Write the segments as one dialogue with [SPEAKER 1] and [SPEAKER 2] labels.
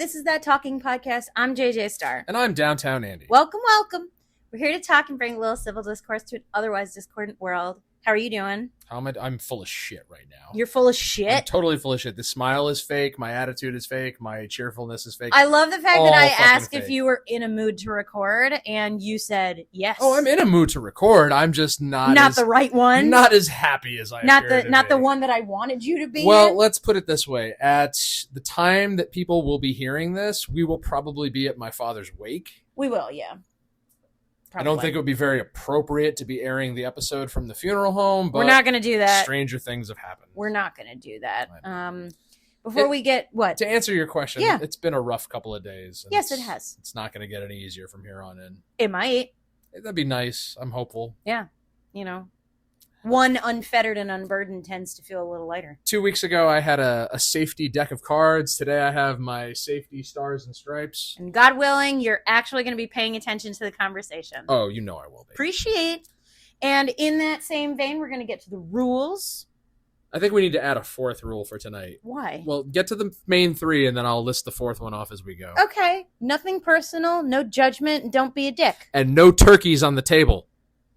[SPEAKER 1] This is That Talking Podcast. I'm JJ Starr.
[SPEAKER 2] And I'm Downtown Andy.
[SPEAKER 1] Welcome, welcome. We're here to talk and bring a little civil discourse to an otherwise discordant world. How are you doing?
[SPEAKER 2] I'm full of shit right now.
[SPEAKER 1] You're full of shit?
[SPEAKER 2] I'm totally full of shit. The smile is fake. My attitude is fake. My cheerfulness is fake.
[SPEAKER 1] I love the fact that I asked
[SPEAKER 2] fake.
[SPEAKER 1] if you were in a mood to record, and you said yes.
[SPEAKER 2] Oh, I'm in a mood to record. I'm just not
[SPEAKER 1] the right one.
[SPEAKER 2] Not as happy as I
[SPEAKER 1] not the one that I wanted you to be.
[SPEAKER 2] Well,
[SPEAKER 1] in.
[SPEAKER 2] let's put it this way. At the time that people will be hearing this, we will probably be at my father's wake.
[SPEAKER 1] We will, yeah.
[SPEAKER 2] Probably. I don't think it would be very appropriate to be airing the episode from the funeral home, but
[SPEAKER 1] we're not going to do that.
[SPEAKER 2] Stranger things have happened.
[SPEAKER 1] We're not going to do that. Before we get what?
[SPEAKER 2] To answer your question,
[SPEAKER 1] yeah.
[SPEAKER 2] It's been a rough couple of days.
[SPEAKER 1] Yes, it has.
[SPEAKER 2] It's not going to get any easier from here on in.
[SPEAKER 1] It might.
[SPEAKER 2] That'd be nice. I'm hopeful.
[SPEAKER 1] Yeah. You know, one unfettered and unburdened tends to feel a little lighter.
[SPEAKER 2] 2 weeks ago, I had a safety deck of cards. Today, I have my safety stars and stripes.
[SPEAKER 1] And God willing, you're actually going to be paying attention to the conversation.
[SPEAKER 2] Oh, you know I will be.
[SPEAKER 1] Appreciate. And in that same vein, we're going to get to the rules.
[SPEAKER 2] I think we need to add a fourth rule for tonight.
[SPEAKER 1] Why?
[SPEAKER 2] Well, get to the main three, and then I'll list the fourth one off as we go.
[SPEAKER 1] Okay. Nothing personal, no judgment, and don't be a dick.
[SPEAKER 2] And no turkeys on the table.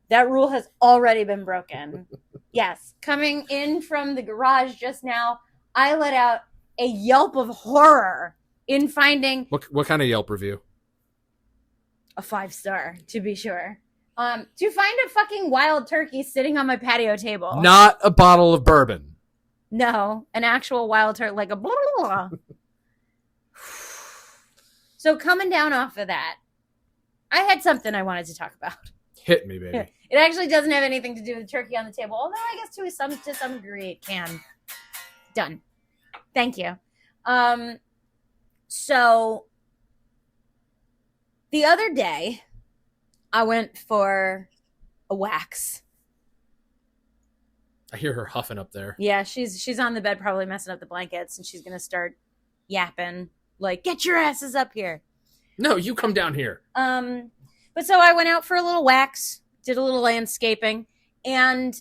[SPEAKER 1] That rule has already been broken. Yes. Coming in from the garage just now, I let out a yelp of horror in finding...
[SPEAKER 2] What kind of Yelp review?
[SPEAKER 1] A 5-star, to be sure. To find a fucking wild turkey sitting on my patio table.
[SPEAKER 2] Not a bottle of bourbon.
[SPEAKER 1] No, an actual wild turkey, like a blah, blah, blah. So coming down off of that, I had something I wanted to talk about.
[SPEAKER 2] Hit me, baby.
[SPEAKER 1] It actually doesn't have anything to do with turkey on the table, although I guess to some degree it can. Done. Thank you. So the other day, I went for a wax.
[SPEAKER 2] I hear her huffing up there.
[SPEAKER 1] Yeah, she's on the bed probably messing up the blankets, and she's going to start yapping like, get your asses up here.
[SPEAKER 2] No, you come down here.
[SPEAKER 1] But so I went out for a little wax, did a little landscaping, and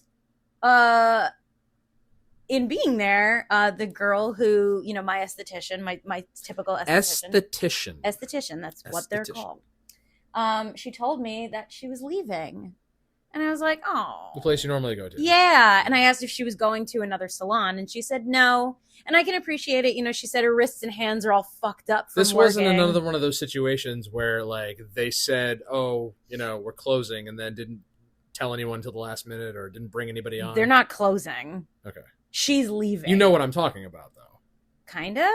[SPEAKER 1] in being there, the girl who, you know, my esthetician, my typical esthetician, that's what they're called. She told me that she was leaving. And I was like, oh.
[SPEAKER 2] The place you normally go to.
[SPEAKER 1] Yeah. And I asked if she was going to another salon, and she said no. And I can appreciate it. You know, she said her wrists and hands are all fucked up from
[SPEAKER 2] This wasn't
[SPEAKER 1] working.
[SPEAKER 2] another one of those situations where, like, they said, oh, you know, we're closing, and then didn't tell anyone till the last minute or didn't bring anybody on.
[SPEAKER 1] They're not closing.
[SPEAKER 2] Okay.
[SPEAKER 1] She's leaving.
[SPEAKER 2] You know what I'm talking about, though.
[SPEAKER 1] Kind of?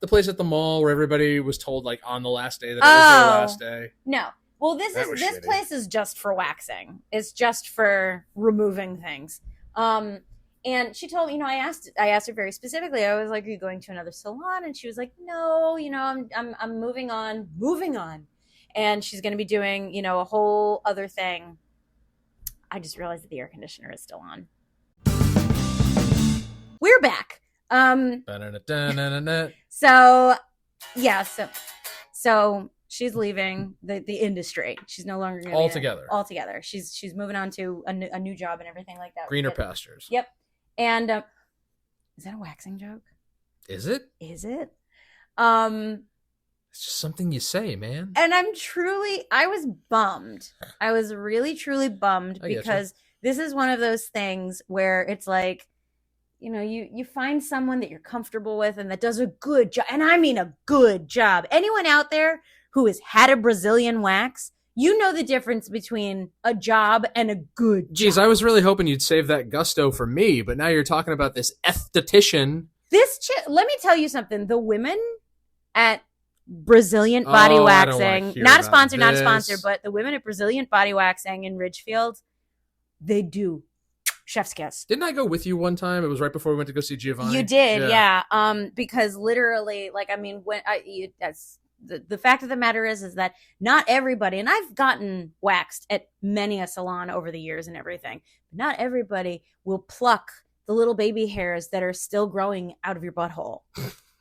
[SPEAKER 2] The place at the mall where everybody was told, like, on the last day that it was their last day.
[SPEAKER 1] No. Well, this place is just for waxing. It's just for removing things. And she told me, you know, I asked her very specifically. I was like, "Are you going to another salon?" And she was like, "No, you know, I'm moving on. And she's going to be doing, you know, a whole other thing." I just realized that the air conditioner is still on. We're back. So she's leaving the industry. She's no longer going to altogether. She's moving on to a new job and everything like that.
[SPEAKER 2] Greener pastures.
[SPEAKER 1] Yep. And is that a waxing joke?
[SPEAKER 2] Is it?
[SPEAKER 1] Is it?
[SPEAKER 2] It's just something you say, man.
[SPEAKER 1] And I was bummed. I was really, truly bummed because this is one of those things where it's like, you know, you find someone that you're comfortable with and that does a good job. And I mean a good job. Anyone out there who has had a Brazilian wax, you know the difference between a job and a good job.
[SPEAKER 2] Jeez, I was really hoping you'd save that gusto for me, but now you're talking about this esthetician.
[SPEAKER 1] Let me tell you something. The women at Brazilian Body Waxing, not a sponsor, but the women at Brazilian Body Waxing in Ridgefield, they do. Chef's kiss.
[SPEAKER 2] Didn't I go with you one time? It was right before we went to go see Giovanni.
[SPEAKER 1] You did, yeah. Because literally, like, I mean, that's the fact of the matter is that not everybody, and I've gotten waxed at many a salon over the years and everything, but not everybody will pluck the little baby hairs that are still growing out of your butthole.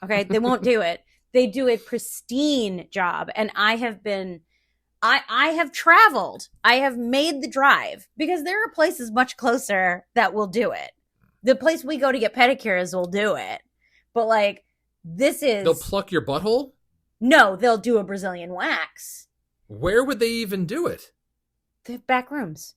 [SPEAKER 1] Okay, they won't do it. They do a pristine job, and I have traveled. I have made the drive because there are places much closer that will do it. The place we go to get pedicures will do it. But like, this is...
[SPEAKER 2] They'll pluck your butthole?
[SPEAKER 1] No, they'll do a Brazilian wax.
[SPEAKER 2] Where would they even do it?
[SPEAKER 1] They have back rooms.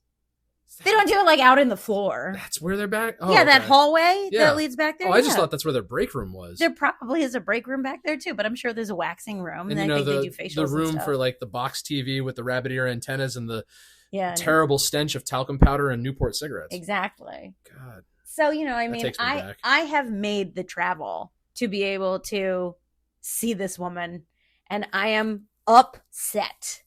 [SPEAKER 1] They don't do it like out in the floor.
[SPEAKER 2] That's where they're back? Oh,
[SPEAKER 1] yeah, that
[SPEAKER 2] okay.
[SPEAKER 1] hallway
[SPEAKER 2] Yeah.
[SPEAKER 1] that leads back there.
[SPEAKER 2] Oh, I just
[SPEAKER 1] yeah.
[SPEAKER 2] thought that's where their break room was.
[SPEAKER 1] There probably is a break room back there too, but I'm sure there's a waxing room.
[SPEAKER 2] And
[SPEAKER 1] I
[SPEAKER 2] you know,
[SPEAKER 1] think they do
[SPEAKER 2] the
[SPEAKER 1] facials and
[SPEAKER 2] room
[SPEAKER 1] stuff.
[SPEAKER 2] for like the box TV with the rabbit ear antennas and the
[SPEAKER 1] yeah,
[SPEAKER 2] terrible stench of talcum powder and Newport cigarettes.
[SPEAKER 1] exactly.
[SPEAKER 2] God.
[SPEAKER 1] So, you know, I
[SPEAKER 2] That
[SPEAKER 1] mean,
[SPEAKER 2] takes me back.
[SPEAKER 1] I have made the travel to be able to see this woman, and I am upset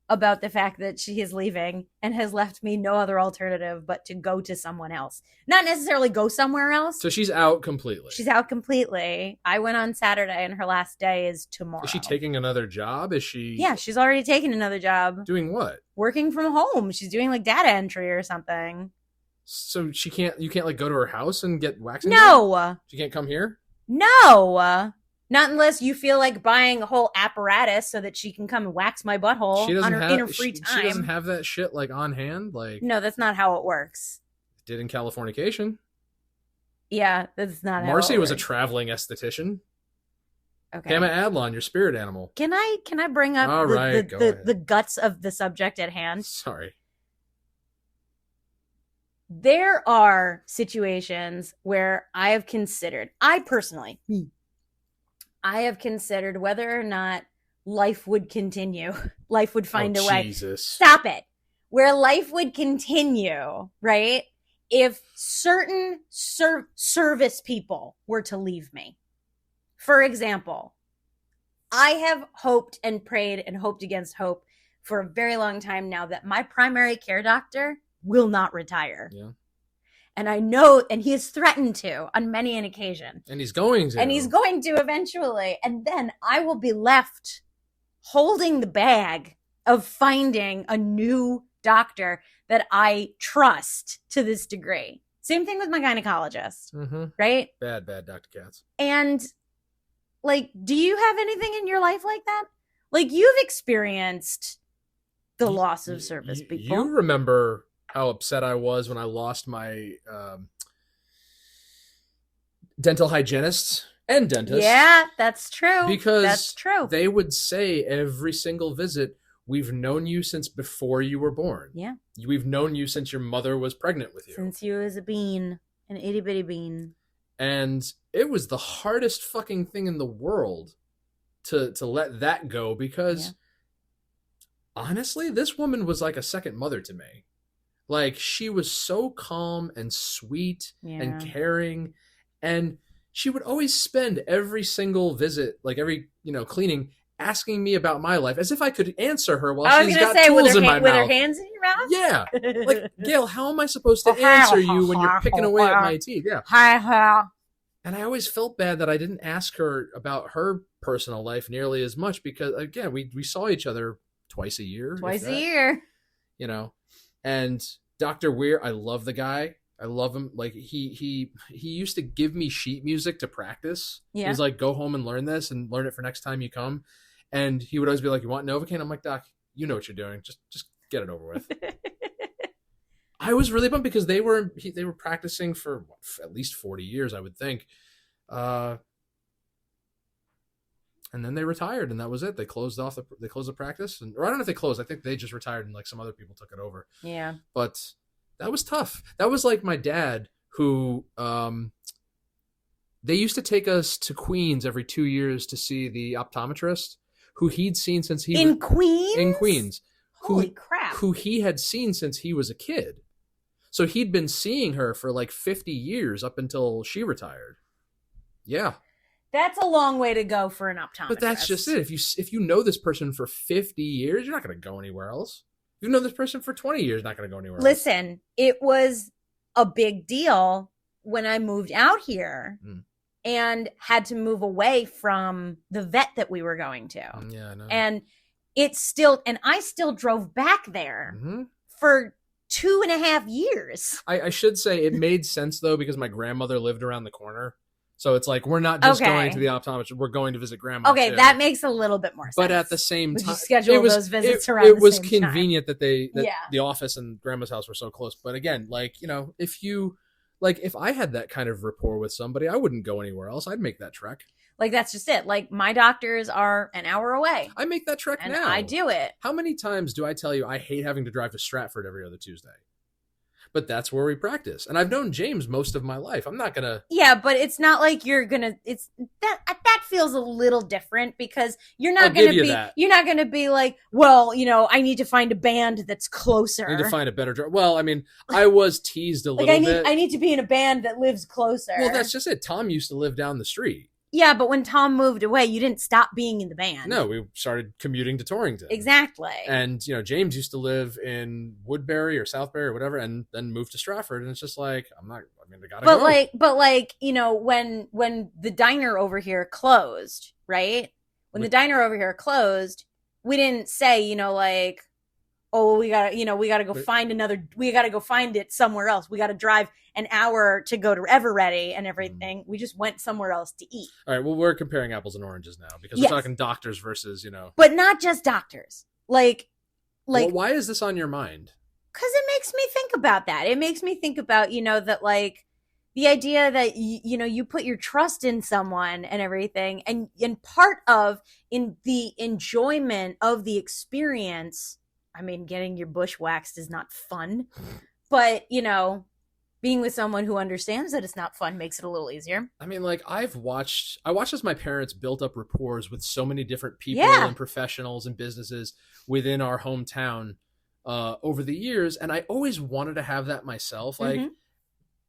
[SPEAKER 1] about the fact that she is leaving and has left me no other alternative but to go to someone else. Not necessarily go somewhere else.
[SPEAKER 2] So she's out completely.
[SPEAKER 1] She's out completely. I went on Saturday and her last day is tomorrow.
[SPEAKER 2] Is she taking another job? Is she
[SPEAKER 1] Yeah, she's already taken another job.
[SPEAKER 2] doing what?
[SPEAKER 1] Working from home. She's doing like data entry or something.
[SPEAKER 2] So you can't like go to her house and get waxing done?
[SPEAKER 1] No.
[SPEAKER 2] She can't come here?
[SPEAKER 1] No. Not unless you feel like buying a whole apparatus so that she can come and wax my butthole
[SPEAKER 2] She doesn't
[SPEAKER 1] in
[SPEAKER 2] have
[SPEAKER 1] her free time.
[SPEAKER 2] She doesn't have that shit like on hand like
[SPEAKER 1] No, that's not how it works.
[SPEAKER 2] did in Californication.
[SPEAKER 1] Yeah, that's not how
[SPEAKER 2] Marcy
[SPEAKER 1] it
[SPEAKER 2] was a
[SPEAKER 1] works.
[SPEAKER 2] traveling esthetician.
[SPEAKER 1] Okay.
[SPEAKER 2] Pamela Adlon, your spirit animal.
[SPEAKER 1] Can I bring up
[SPEAKER 2] All right, go ahead.
[SPEAKER 1] the guts of the subject at hand?
[SPEAKER 2] Sorry.
[SPEAKER 1] There are situations where I have considered, I have considered whether or not life would continue. Life would find a way.
[SPEAKER 2] Jesus.
[SPEAKER 1] Stop it. Where life would continue, right? If certain service people were to leave me. For example, I have hoped and prayed and hoped against hope for a very long time now that my primary care doctor will not retire.
[SPEAKER 2] Yeah.
[SPEAKER 1] And I know, and he has threatened to on many an occasion.
[SPEAKER 2] And he's going to.
[SPEAKER 1] And he's going to eventually. And then I will be left holding the bag of finding a new doctor that I trust to this degree. Same thing with my gynecologist,
[SPEAKER 2] Mm-hmm.
[SPEAKER 1] right?
[SPEAKER 2] Bad, Dr. Katz.
[SPEAKER 1] And like, do you have anything in your life like that? Like, you've experienced the loss of service people.
[SPEAKER 2] You remember how upset I was when I lost my dental hygienist and dentist.
[SPEAKER 1] Yeah, that's true.
[SPEAKER 2] Because
[SPEAKER 1] that's true.
[SPEAKER 2] They would say every single visit, we've known you since before you were born.
[SPEAKER 1] Yeah.
[SPEAKER 2] We've known you since your mother was pregnant with you.
[SPEAKER 1] Since you was a bean, an itty bitty bean.
[SPEAKER 2] And it was the hardest fucking thing in the world to let that go because honestly, this woman was like a second mother to me. Like, she was so calm and sweet and caring, and she would always spend every single visit, like every, cleaning, asking me about my life as if I could answer her while she's got tools in my mouth.
[SPEAKER 1] With her hands in your mouth?
[SPEAKER 2] Yeah. Like, Gail, how am I supposed to answer you when you're picking away at my teeth? Yeah. And I always felt bad that I didn't ask her about her personal life nearly as much because, again, we saw each other twice a year.
[SPEAKER 1] Twice a year.
[SPEAKER 2] And Dr. Weir, I love the guy. I love him. Like, he used to give me sheet music to practice.
[SPEAKER 1] Yeah.
[SPEAKER 2] He's like, go home and learn this and learn it for next time you come. And he would always be like, you want Novocaine? I'm like, Doc, you know what you're doing. Just get it over with. I was really bummed because they were practicing for at least 40 years, I would think. And then they retired, and that was it. They closed the practice, or I don't know if they closed. I think they just retired, and like some other people took it over.
[SPEAKER 1] Yeah.
[SPEAKER 2] But that was tough. That was like my dad, who they used to take us to Queens every 2 years to see the optometrist, who he'd seen since he
[SPEAKER 1] in Queens.
[SPEAKER 2] In Queens.
[SPEAKER 1] Holy crap!
[SPEAKER 2] Who he had seen since he was a kid. So he'd been seeing her for like 50 years up until she retired. Yeah.
[SPEAKER 1] That's a long way to go for an optometrist.
[SPEAKER 2] But that's just it. If you know this person for 50 years, you're not going to go anywhere else. If you know this person for 20 years, you're not going to go anywhere else.
[SPEAKER 1] Listen, it was a big deal when I moved out here and had to move away from the vet that we were going to.
[SPEAKER 2] Yeah, I know.
[SPEAKER 1] And I still drove back there
[SPEAKER 2] Mm-hmm.
[SPEAKER 1] for 2.5 years.
[SPEAKER 2] I should say it made sense, though, because my grandmother lived around the corner. So it's like, we're not just going to the optometrist, we're going to visit grandma.
[SPEAKER 1] Okay,
[SPEAKER 2] too.
[SPEAKER 1] that makes a little bit more sense.
[SPEAKER 2] But at the same time,
[SPEAKER 1] schedule those visits around
[SPEAKER 2] it
[SPEAKER 1] the
[SPEAKER 2] was
[SPEAKER 1] same
[SPEAKER 2] convenient
[SPEAKER 1] time.
[SPEAKER 2] that the office and grandma's house were so close. But again, like, if you, Like, if I had that kind of rapport with somebody, I wouldn't go anywhere else. I'd make that trek.
[SPEAKER 1] Like, that's just it. Like, my doctors are an hour away.
[SPEAKER 2] I make that trek
[SPEAKER 1] and
[SPEAKER 2] now.
[SPEAKER 1] I do it.
[SPEAKER 2] How many times do I tell you I hate having to drive to Stratford every other Tuesday? But that's where we practice. And I've known James most of my life. I'm not going to...
[SPEAKER 1] Yeah, but it's not like you're going to... It's that feels a little different because you're not going to be...
[SPEAKER 2] That.
[SPEAKER 1] You're not going to be like, well, I need to find a band that's closer.
[SPEAKER 2] I need to find a better... Well, I mean, I was teased a little bit.
[SPEAKER 1] I need to be in a band that lives closer.
[SPEAKER 2] Well, that's just it. Tom used to live down the street.
[SPEAKER 1] Yeah, but when Tom moved away, you didn't stop being in the band.
[SPEAKER 2] No, we started commuting to Torrington.
[SPEAKER 1] Exactly.
[SPEAKER 2] And, James used to live in Woodbury or Southbury or whatever, and then moved to Stratford. And it's just like, I gotta go.
[SPEAKER 1] When the diner over here closed, right? When the diner over here closed, we didn't say, oh, we gotta go find it somewhere else. We gotta drive an hour to go to Eveready and everything. We just went somewhere else to eat.
[SPEAKER 2] All right. Well, we're comparing apples and oranges now because we're talking doctors versus,
[SPEAKER 1] But not just doctors. Well,
[SPEAKER 2] why is this on your mind?
[SPEAKER 1] Because it makes me think about that. It makes me think about, that like the idea that, you put your trust in someone and everything. And part of in the enjoyment of the experience, I mean, getting your bush waxed is not fun, but, being with someone who understands that it's not fun makes it a little easier.
[SPEAKER 2] I mean, like, I watched as my parents built up rapport with so many different people and professionals and businesses within our hometown over the years. And I always wanted to have that myself. Like,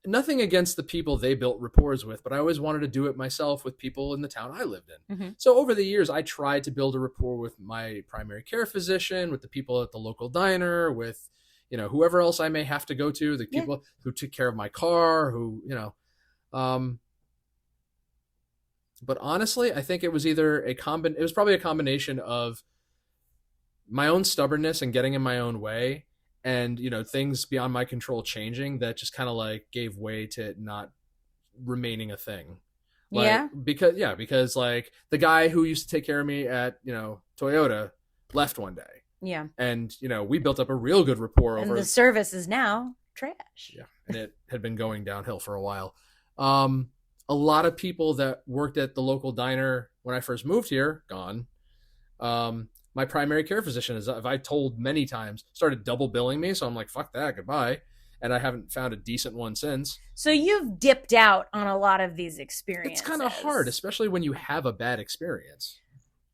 [SPEAKER 2] nothing against the people they built rapport with, but I always wanted to do it myself with people in the town I lived in. So over the years, I tried to build a rapport with my primary care physician, with the people at the local diner, with whoever else I may have to go to, the people who took care of my car, but honestly, I think it was it was probably a combination of my own stubbornness and getting in my own way and, things beyond my control changing that just kind of like gave way to it not remaining a thing. Because like the guy who used to take care of me at, Toyota left one day. Yeah. And, we built up a real good rapport over...
[SPEAKER 1] And the service is now trash.
[SPEAKER 2] Yeah. And it had been going downhill for a while. A lot of people that worked at the local diner when I first moved here, gone. My primary care physician, as I've told many times, started double billing me. So I'm like, fuck that, goodbye. And I haven't found a decent one since.
[SPEAKER 1] So you've dipped out on a lot of these experiences.
[SPEAKER 2] It's kind of hard, especially when you have a bad experience.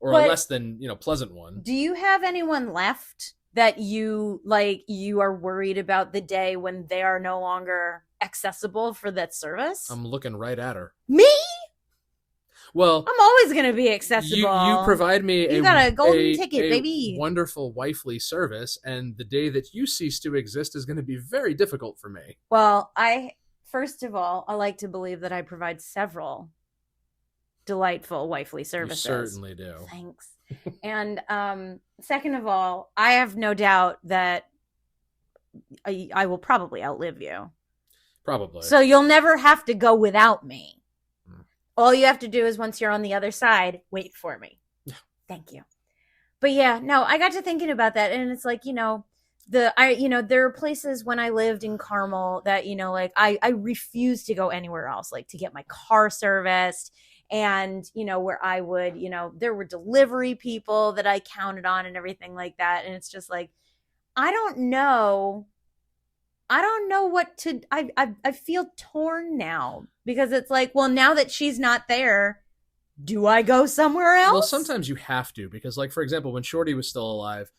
[SPEAKER 2] Or a less than, pleasant one.
[SPEAKER 1] Do you have anyone left that you are worried about the day when they are no longer accessible for that service?
[SPEAKER 2] I'm looking right at her.
[SPEAKER 1] Me?
[SPEAKER 2] Well,
[SPEAKER 1] I'm always going to be accessible.
[SPEAKER 2] You provide me
[SPEAKER 1] you got a golden ticket, baby.
[SPEAKER 2] Wonderful wifely service, and the day that you cease to exist is going to be very difficult for me.
[SPEAKER 1] Well, first of all, I like to believe that I provide several delightful wifely services.
[SPEAKER 2] You certainly do.
[SPEAKER 1] Thanks. And second of all, I have no doubt that I will probably outlive you.
[SPEAKER 2] Probably.
[SPEAKER 1] So you'll never have to go without me. All you have to do is once you're on the other side, wait for me. Thank you. But yeah, no, I got to thinking about that, and it's like, there are places when I lived in Carmel that, I refused to go anywhere else, like to get my car serviced. And, where I would, there were delivery people that I counted on and everything like that. And it's just like, I don't know what to, I feel torn now because it's like, well, now that she's not there, do I go somewhere else?
[SPEAKER 2] Well, sometimes you have to, because like, for example, when Shorty was still alive,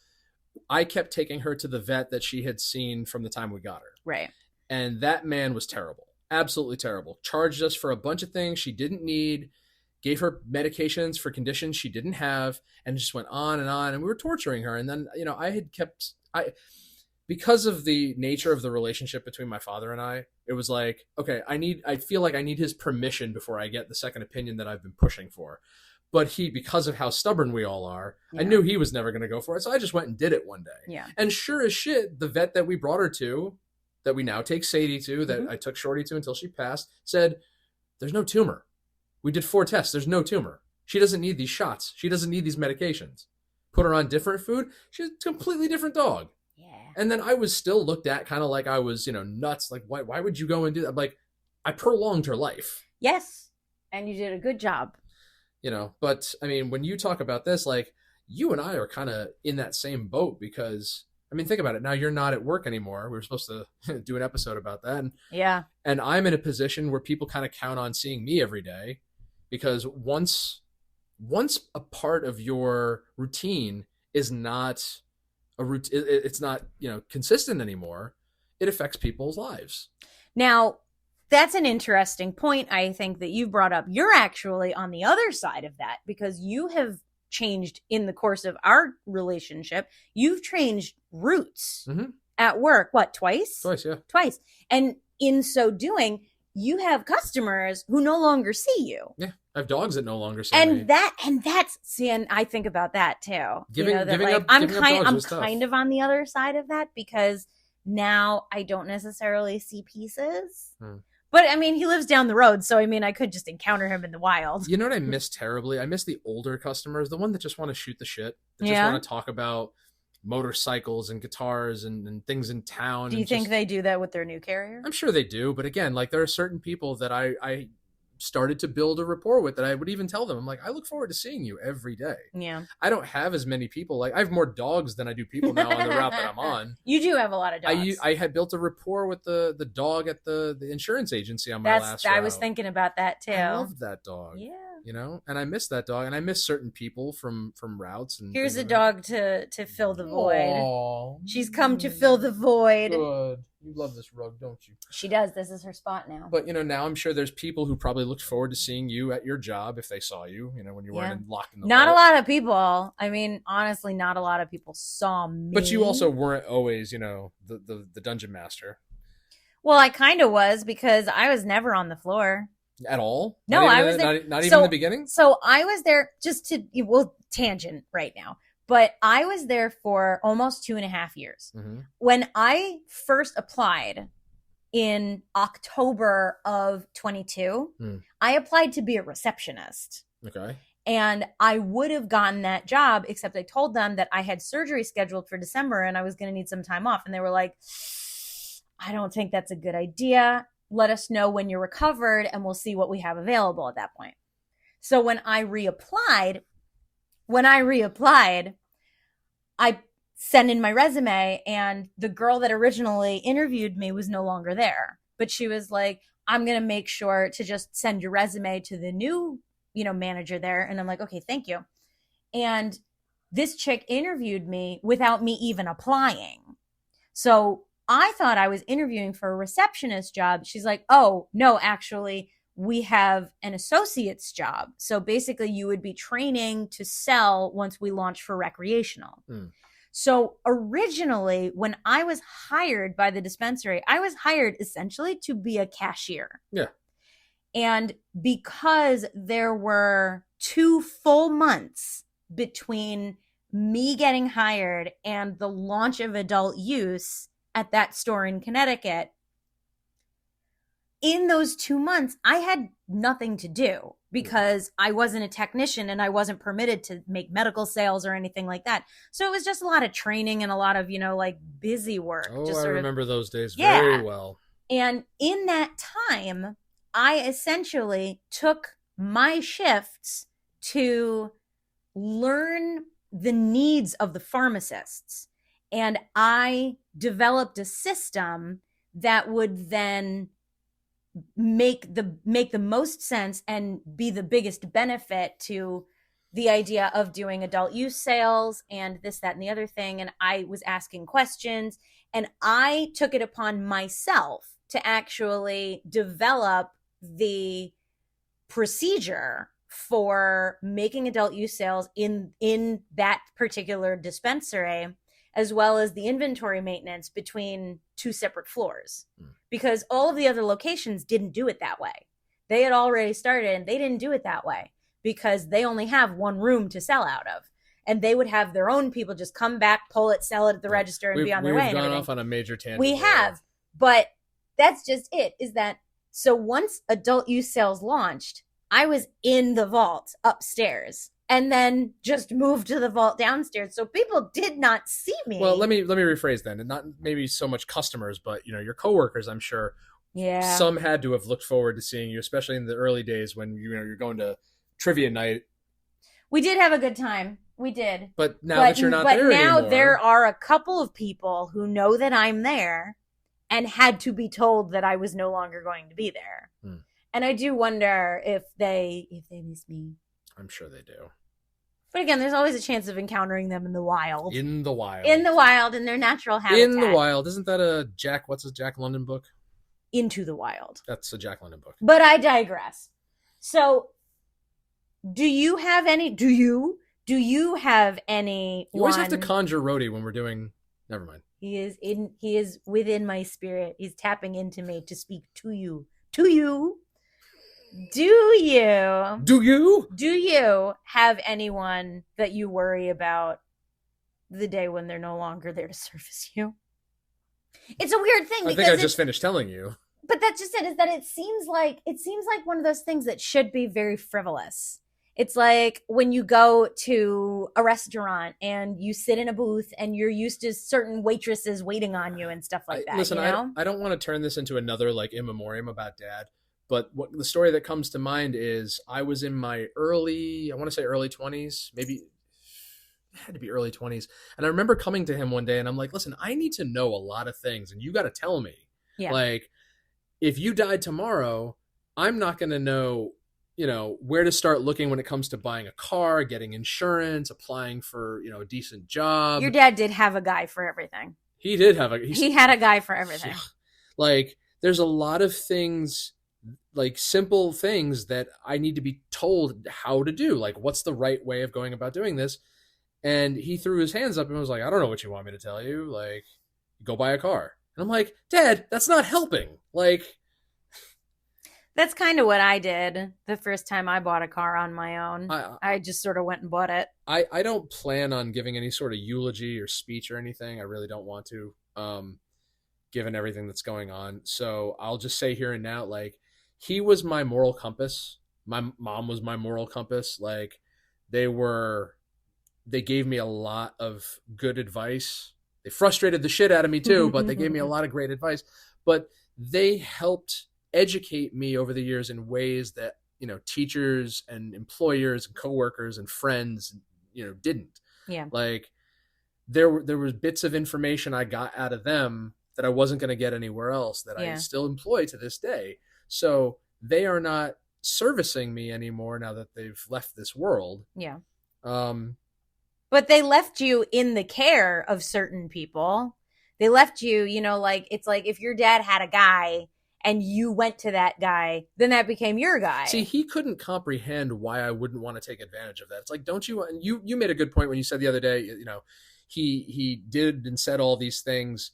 [SPEAKER 2] I kept taking her to the vet that she had seen from the time we got her.
[SPEAKER 1] Right.
[SPEAKER 2] And that man was terrible. Absolutely terrible. Charged us for a bunch of things she didn't need, gave her medications for conditions she didn't have, and just went on. And we were torturing her. And then, because of the nature of the relationship between my father and I, it was like, okay, I feel like I need his permission before I get the second opinion that I've been pushing for. But because of how stubborn we all are, I knew he was never going to go for it. So I just went and did it one day.
[SPEAKER 1] Yeah.
[SPEAKER 2] And sure as shit, the vet that we brought her to, that we now take Sadie to, that I took Shorty to until she passed, said, there's no tumor. We did 4 tests. There's no tumor. She doesn't need these shots. She doesn't need these medications. Put her on different food. She's a completely different dog.
[SPEAKER 1] Yeah.
[SPEAKER 2] And then I was still looked at kind of like I was, nuts. Like, why would you go and do that? I'm like, I prolonged her life.
[SPEAKER 1] Yes. And you did a good job.
[SPEAKER 2] You know, but I mean, when you talk about this, like, you and I are kind of in that same boat because, I mean, think about it. Now you're not at work anymore. We were supposed to do an episode about that.
[SPEAKER 1] Yeah.
[SPEAKER 2] And I'm in a position where people kind of count on seeing me every day because once a part of your routine is not a routine, it's not, consistent anymore, it affects people's lives.
[SPEAKER 1] Now, that's an interesting point, I think, that you brought up. You're actually on the other side of that because you have changed in the course of our relationship. You've changed routes at work. What, twice?
[SPEAKER 2] Twice, yeah.
[SPEAKER 1] Twice. And in so doing, you have customers who no longer see you.
[SPEAKER 2] Yeah. I have dogs that no longer see me.
[SPEAKER 1] And I think about that too. I'm kind of on the other side of that because now I don't necessarily see pieces. But I mean, he lives down the road, so I mean, I could just encounter him in the wild.
[SPEAKER 2] You know what I miss terribly? I miss the older customers, the one that just want to shoot the shit, that just want to talk about motorcycles and guitars and things in town.
[SPEAKER 1] Do you think they do that with their new carrier?
[SPEAKER 2] I'm sure they do, but again, like, there are certain people that I started to build a rapport with that I would even tell them, I'm like, I look forward to seeing you every day.
[SPEAKER 1] Yeah.
[SPEAKER 2] I don't have as many people. Like, I have more dogs than I do people now on the route that I'm on.
[SPEAKER 1] You do have a lot of dogs.
[SPEAKER 2] I had built a rapport with the dog at the insurance agency on my last route.
[SPEAKER 1] I was thinking about that too.
[SPEAKER 2] I loved that dog.
[SPEAKER 1] Yeah.
[SPEAKER 2] And I miss that dog, and I miss certain people from routes. And
[SPEAKER 1] here's a dog to fill the void.
[SPEAKER 2] Aww.
[SPEAKER 1] She's come to fill the void.
[SPEAKER 2] Good. You love this rug, don't you?
[SPEAKER 1] She does. This is her spot now.
[SPEAKER 2] But, now I'm sure there's people who probably looked forward to seeing you at your job if they saw you, when you weren't locked in the
[SPEAKER 1] Not
[SPEAKER 2] vault.
[SPEAKER 1] a lot of people. I mean, honestly, not a lot of people saw me.
[SPEAKER 2] But you also weren't always, the dungeon master.
[SPEAKER 1] Well, I kind of was because I was never on the floor.
[SPEAKER 2] At all?
[SPEAKER 1] No, I was there.
[SPEAKER 2] Not even in the beginning?
[SPEAKER 1] So I was there tangent right now. But I was there for almost 2.5 years. Mm-hmm. When I first applied in October of 22, I applied to be a receptionist.
[SPEAKER 2] Okay.
[SPEAKER 1] And I would have gotten that job, except I told them that I had surgery scheduled for December and I was going to need some time off. And they were like, I don't think that's a good idea. Let us know when you're recovered and we'll see what we have available at that point. So when I reapplied, I sent in my resume and the girl that originally interviewed me was no longer there. But she was like, I'm going to make sure to just send your resume to the new, manager there. And I'm like, okay, thank you. And this chick interviewed me without me even applying. So I thought I was interviewing for a receptionist job. She's like, oh, no, actually, we have an associate's job. So basically you would be training to sell once we launch for recreational. So originally when I was hired by the dispensary, I was hired essentially to be a cashier.
[SPEAKER 2] Yeah.
[SPEAKER 1] And because there were 2 full months between me getting hired and the launch of adult use at that store in Connecticut, in those 2 months, I had nothing to do because I wasn't a technician and I wasn't permitted to make medical sales or anything like that. So it was just a lot of training and a lot of, busy work.
[SPEAKER 2] Oh,
[SPEAKER 1] just
[SPEAKER 2] I remember those days very well.
[SPEAKER 1] And in that time, I essentially took my shifts to learn the needs of the pharmacists. And I developed a system that would then make the most sense and be the biggest benefit to the idea of doing adult use sales and this, that, and the other thing. And I was asking questions and I took it upon myself to actually develop the procedure for making adult use sales in that particular dispensary, as well as the inventory maintenance between 2 separate floors, because all of the other locations didn't do it that way. They had already started and they didn't do it that way because they only have 1 room to sell out of. And they would have their own people just come back, pull it, sell it at the register and be on their way.
[SPEAKER 2] We've gone off on a major tangent.
[SPEAKER 1] We have, but that's just it, is that so once adult use sales launched, I was in the vault upstairs and then just moved to the vault downstairs. So people did not see me.
[SPEAKER 2] Well, let me rephrase then. And not maybe so much customers, but your coworkers, I'm sure.
[SPEAKER 1] Yeah.
[SPEAKER 2] Some had to have looked forward to seeing you, especially in the early days when you're going to trivia night.
[SPEAKER 1] We did have a good time. We did.
[SPEAKER 2] But now that you're not there
[SPEAKER 1] now
[SPEAKER 2] anymore,
[SPEAKER 1] there are a couple of people who know that I'm there and had to be told that I was no longer going to be there. And I do wonder if they miss me.
[SPEAKER 2] I'm sure they do.
[SPEAKER 1] But again, there's always a chance of encountering them in the wild.
[SPEAKER 2] In the wild.
[SPEAKER 1] In their natural habitat.
[SPEAKER 2] In the wild. Isn't that a what's his Jack London book?
[SPEAKER 1] Into the Wild.
[SPEAKER 2] That's a Jack London book.
[SPEAKER 1] But I digress. So, do you have any you
[SPEAKER 2] always have to conjure Rhodey when we're doing never mind.
[SPEAKER 1] He is within my spirit. He's tapping into me to speak to you. To you. Do you have anyone that you worry about the day when they're no longer there to service you? It's a weird thing.
[SPEAKER 2] I think I just finished telling you.
[SPEAKER 1] But that's just it, is that it seems like one of those things that should be very frivolous. It's like when you go to a restaurant and you sit in a booth and you're used to certain waitresses waiting on you and stuff like that.
[SPEAKER 2] Listen,
[SPEAKER 1] you know?
[SPEAKER 2] I don't want to turn this into another like in memoriam about Dad. But what the story that comes to mind is I was in my early 20s, maybe it had to be early 20s. And I remember coming to him one day and I'm like, listen, I need to know a lot of things and you got to tell me.
[SPEAKER 1] Yeah.
[SPEAKER 2] Like, if you died tomorrow, I'm not going to know, where to start looking when it comes to buying a car, getting insurance, applying for, a decent job.
[SPEAKER 1] Your dad did have a guy for everything.
[SPEAKER 2] He did have
[SPEAKER 1] he had a guy for everything.
[SPEAKER 2] Like, there's a lot of things, like simple things that I need to be told how to do. Like, what's the right way of going about doing this? And he threw his hands up and was like, I don't know what you want me to tell you. Like, go buy a car. And I'm like, Dad, that's not helping. Like,
[SPEAKER 1] that's kind of what I did the first time I bought a car on my own. I just sort of went and bought it.
[SPEAKER 2] I don't plan on giving any sort of eulogy or speech or anything. I really don't want to, given everything that's going on. So I'll just say here and now, like, he was my moral compass. My mom was my moral compass. Like, they gave me a lot of good advice. They frustrated the shit out of me too, but they gave me a lot of great advice. But they helped educate me over the years in ways that, teachers and employers and coworkers and friends, didn't.
[SPEAKER 1] Yeah.
[SPEAKER 2] Like, there was bits of information I got out of them that I wasn't going to get anywhere else that I still employ to this day. So they are not servicing me anymore now that they've left this world.
[SPEAKER 1] Yeah. But they left you in the care of certain people. They left you, it's like if your dad had a guy and you went to that guy, then that became your guy.
[SPEAKER 2] See, he couldn't comprehend why I wouldn't want to take advantage of that. It's like, don't you, and you made a good point when you said the other day, he did and said all these things,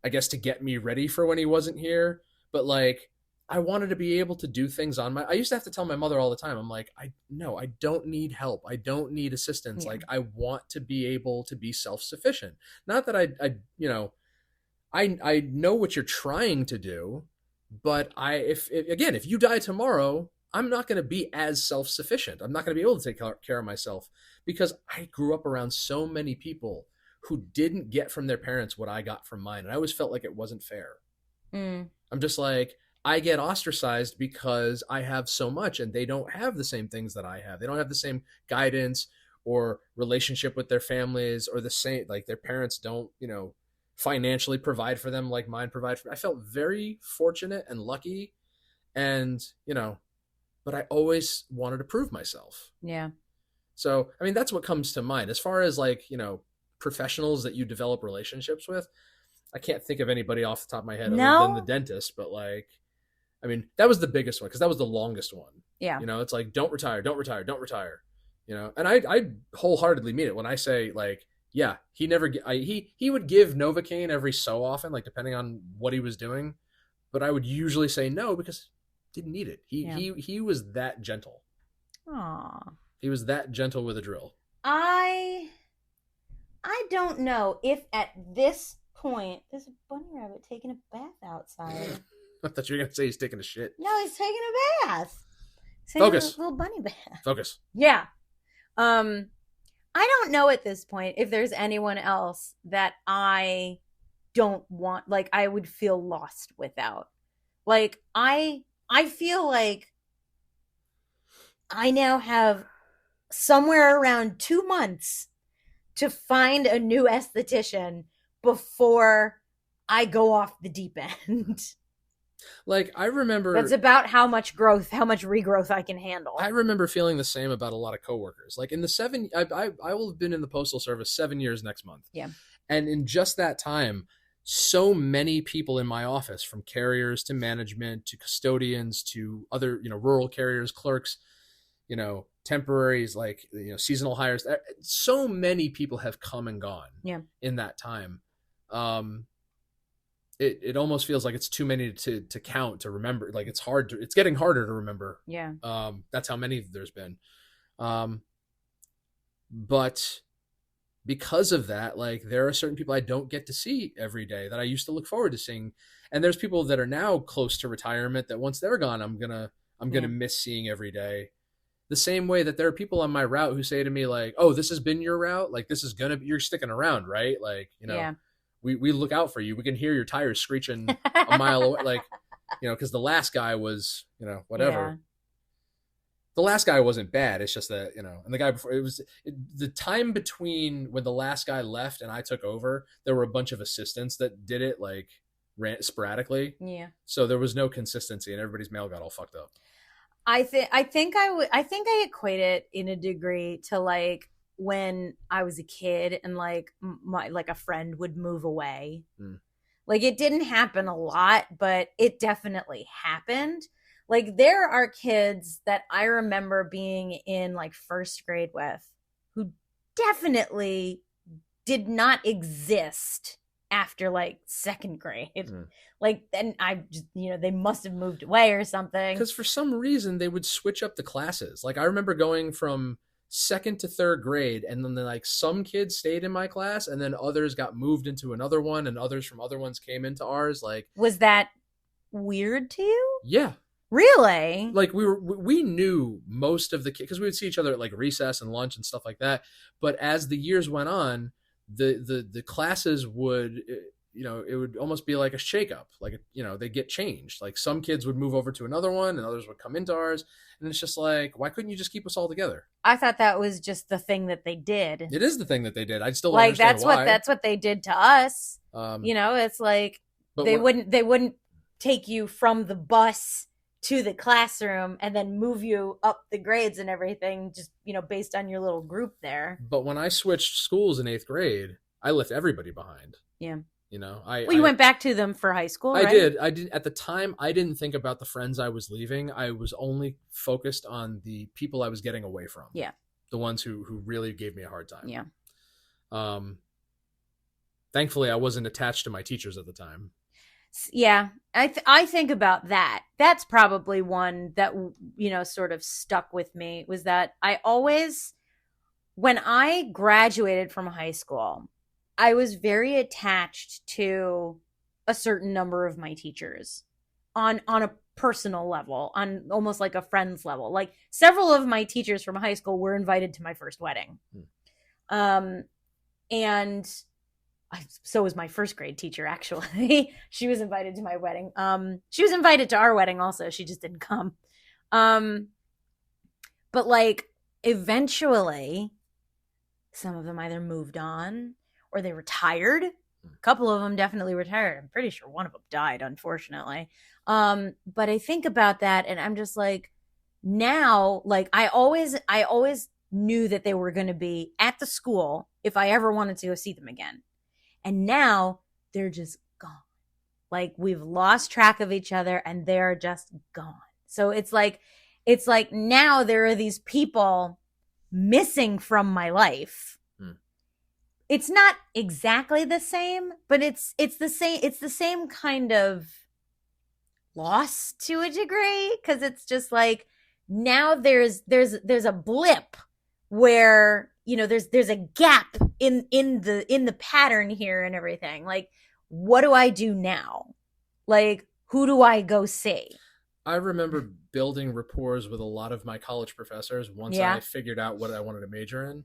[SPEAKER 2] I guess, to get me ready for when he wasn't here. But like, I wanted to be able to do things I used to have to tell my mother all the time. I'm like, I don't need help. I don't need assistance. Yeah. Like, I want to be able to be self-sufficient. Not that I know what you're trying to do, but if you die tomorrow, I'm not going to be as self-sufficient. I'm not going to be able to take care of myself because I grew up around so many people who didn't get from their parents what I got from mine. And I always felt like it wasn't fair. I'm just like, I get ostracized because I have so much and they don't have the same things that I have. They don't have the same guidance or relationship with their families or the same, like their parents don't, financially provide for them like mine provide for me. I felt very fortunate and lucky and, but I always wanted to prove myself.
[SPEAKER 1] Yeah.
[SPEAKER 2] So, I mean, that's what comes to mind. As far as like, professionals that you develop relationships with, I can't think of anybody off the top of my head other than the dentist, but like, I mean, that was the biggest one because that was the longest one.
[SPEAKER 1] Yeah.
[SPEAKER 2] It's like, don't retire. And I wholeheartedly mean it when I say like, yeah, he would give Novocaine every so often, like depending on what he was doing, but I would usually say no because didn't need it. He was that gentle.
[SPEAKER 1] Aww.
[SPEAKER 2] He was that gentle with a drill.
[SPEAKER 1] I don't know if at this point there's a bunny rabbit taking a bath outside.
[SPEAKER 2] I thought you were gonna say he's taking a shit.
[SPEAKER 1] No, he's taking a bath.
[SPEAKER 2] Focus.
[SPEAKER 1] A little bunny bath.
[SPEAKER 2] Focus.
[SPEAKER 1] Yeah. I don't know at this point if there's anyone else that I don't want, like I would feel lost without. Like I feel like I now have somewhere around 2 months to find a new esthetician before I go off the deep end.
[SPEAKER 2] Like, I remember
[SPEAKER 1] That's about how much regrowth I can handle.
[SPEAKER 2] I remember feeling the same about a lot of coworkers. Like in the I will have been in the postal service 7 years next month.
[SPEAKER 1] Yeah.
[SPEAKER 2] And in just that time, so many people in my office, from carriers to management to custodians to other, rural carriers, clerks, temporaries, like, seasonal hires. So many people have come and gone in that time. It almost feels like it's too many to count, to remember. Like it's getting harder to remember.
[SPEAKER 1] Yeah.
[SPEAKER 2] That's how many there's been. But because of that, like, there are certain people I don't get to see every day that I used to look forward to seeing. And there's people that are now close to retirement that once they're gone, I'm going to miss seeing every day. The same way that there are people on my route who say to me, like, "Oh, this has been your route. Like, this is going to be, you're sticking around, right?" Like, we look out for you. We can hear your tires screeching a mile away. Like, because the last guy was, whatever. Yeah. The last guy wasn't bad. It's just that, and the guy before, the time between when the last guy left and I took over, there were a bunch of assistants that did it, like, sporadically.
[SPEAKER 1] Yeah.
[SPEAKER 2] So there was no consistency and everybody's mail got all fucked up.
[SPEAKER 1] I think I equate it in a degree to, like, when I was a kid and, like, a friend would move away. Like, it didn't happen a lot, but it definitely happened. Like, there are kids that I remember being in, like, first grade with who definitely did not exist after, like, second grade. Like, then I just, they must have moved away or something.
[SPEAKER 2] Because for some reason they would switch up the classes. Like, I remember going from second to third grade, and then, like, some kids stayed in my class and then others got moved into another one and others from other ones came into ours. Like,
[SPEAKER 1] was that weird to you?
[SPEAKER 2] Yeah.
[SPEAKER 1] Really?
[SPEAKER 2] Like, we knew most of the kids because we would see each other at, like, recess and lunch and stuff like that. But as the years went on, the classes would, it would almost be like a shakeup. Like, they get changed. Like, some kids would move over to another one and others would come into ours. And it's just like, why couldn't you just keep us all together?
[SPEAKER 1] I thought that was just the thing that they did.
[SPEAKER 2] It is the thing that they did. I still don't understand why.
[SPEAKER 1] That's what they did to us. It's like they wouldn't take you from the bus to the classroom and then move you up the grades and everything, just, based on your little group there.
[SPEAKER 2] But when I switched schools in 8th grade, I left everybody behind.
[SPEAKER 1] Yeah.
[SPEAKER 2] You
[SPEAKER 1] went back to them for high school, right?
[SPEAKER 2] I did. At the time, I didn't think about the friends I was leaving. I was only focused on the people I was getting away from.
[SPEAKER 1] Yeah.
[SPEAKER 2] The ones who really gave me a hard time.
[SPEAKER 1] Yeah.
[SPEAKER 2] Thankfully, I wasn't attached to my teachers at the time.
[SPEAKER 1] Yeah. I think about that. That's probably one that, sort of stuck with me, was that when I graduated from high school, I was very attached to a certain number of my teachers on a personal level, on almost like a friend's level. Like, several of my teachers from high school were invited to my first wedding. And so was my first grade teacher, actually. She was invited to my wedding. She was invited to our wedding also. She just didn't come. But, like, eventually some of them either moved on or they retired. A couple of them definitely retired. I'm pretty sure one of them died, unfortunately. But I think about that and I'm just like, now, like, I always knew that they were going to be at the school if I ever wanted to go see them again. And now they're just gone. Like, we've lost track of each other and they're just gone. So it's like now there are these people missing from my life. It's not exactly the same, but it's the same kind of loss to a degree, because it's just like, now there's a blip where, there's a gap in the pattern here and everything. Like, what do I do now? Like, who do I go see?
[SPEAKER 2] I remember building rapport with a lot of my college professors once I figured out what I wanted to major in.